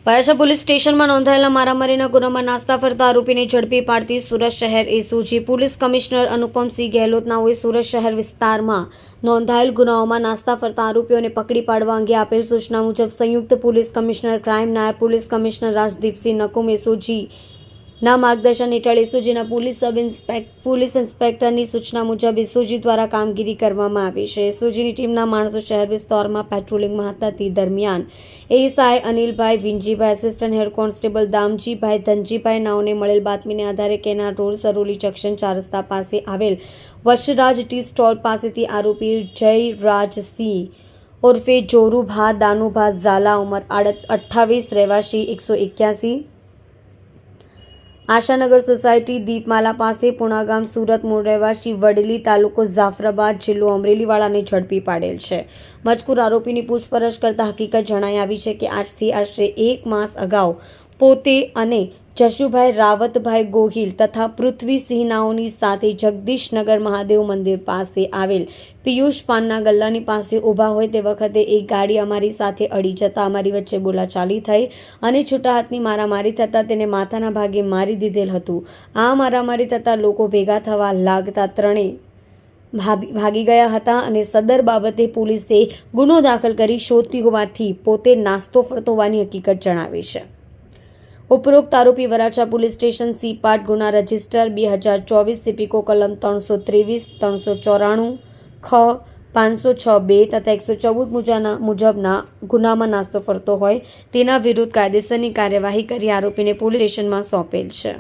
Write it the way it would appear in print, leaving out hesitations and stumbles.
Varachha police સ્ટેશનમાં નોંધાયેલા મારામારીના ગુનામાં નાસ્તા ફરતા આરોપીને ઝડપી પાડતી સુરત શહેર એસઓજી પોલીસ કમિશનર અનુપમસિંહ ગેહલોતનાઓએ સુરત શહેર વિસ્તારમાં નોંધાયેલ ગુનાઓમાં નાસ્તા ફરતા આરોપીઓને પકડી પાડવા અંગે આપેલ સૂચના મુજબ સંયુક્ત પોલીસ કમિશનર ક્રાઇમ નાયબ police commissioner Rajdeepsinh Nakum SOG ના માર્ગદર્શન હેઠળ એસઓજીના પોલીસ ઇન્સ્પેક્ટરની સૂચના મુજબ એસઓજી દ્વારા કામગીરી કરવામાં આવી છે। એસઓજીની ટીમના માણસો શહેર વિસ્તારમાં પેટ્રોલિંગમાં હતા તે દરમિયાન ASI Anilbhai Vinjibhai, assistant head constable Damjibhai Dhanjibhai નાઓને મળેલ બાતમીને આધારે કેનાર રોડ સરોલી જંકશન 4 રસ્તા પાસે આવેલ વશરાજ ટી સ્ટોલ પાસેથી આરોપી જયરાજસિંહ ઉર્ફે જોરુભા દાનુભા ઝાલા ઉંમર 28 રહેવાસી 181 આશાનગર સોસાયટી દીપમાલા પાસે પુણાગામ સુરત મૂળ રહેવાસી વડલી તાલુકો જાફરાબાદ જિલ્લો અમરેલીવાળાને ઝડપી પાડેલ છે। મજકૂર આરોપીની પૂછપરછ કરતા હકીકત જણાઈ આવી છે કે આજથી આશરે 1 માસ અગાઉ પોતે અને જશુભાઈ રાવતભાઈ ગોહિલ તથા પૃથ્વીસિંહ નાઓની સાથે જગદીશનગર મહાદેવ મંદિર પાસે આવેલ પિયુષ પાનના ગલ્લાની પાસે ઊભા હોય તે વખતે એક ગાડી અમારી સાથે અડી જતા અમારી વચ્ચે બોલાચાલી થઈ અને છૂટા હાથની મારામારી થતાં તેને માથાના ભાગે મારી દીધેલ હતું। આ મારામારી થતાં લોકો ભેગા થવા લાગતા ત્રણેય ભાગી ગયા હતા અને સદર બાબતે પોલીસે ગુનો દાખલ કરી શોધતી હોવાથી પોતે નાસ્તો ફરતો હોવાની હકીકત જણાવી છે। ઉપરોક્ત આરોપી Varachha police station C part ગુના રજિસ્ટર 2024 સિપિકો કલમ 323 394 ખ 506(2) તથા 114 મુજબના ગુનામાં નાસ્તો ફરતો હોય તેના વિરુદ્ધ કાયદેસરની કાર્યવાહી કરી આરોપીને પોલીસ સ્ટેશનમાં સોંપેલ છે।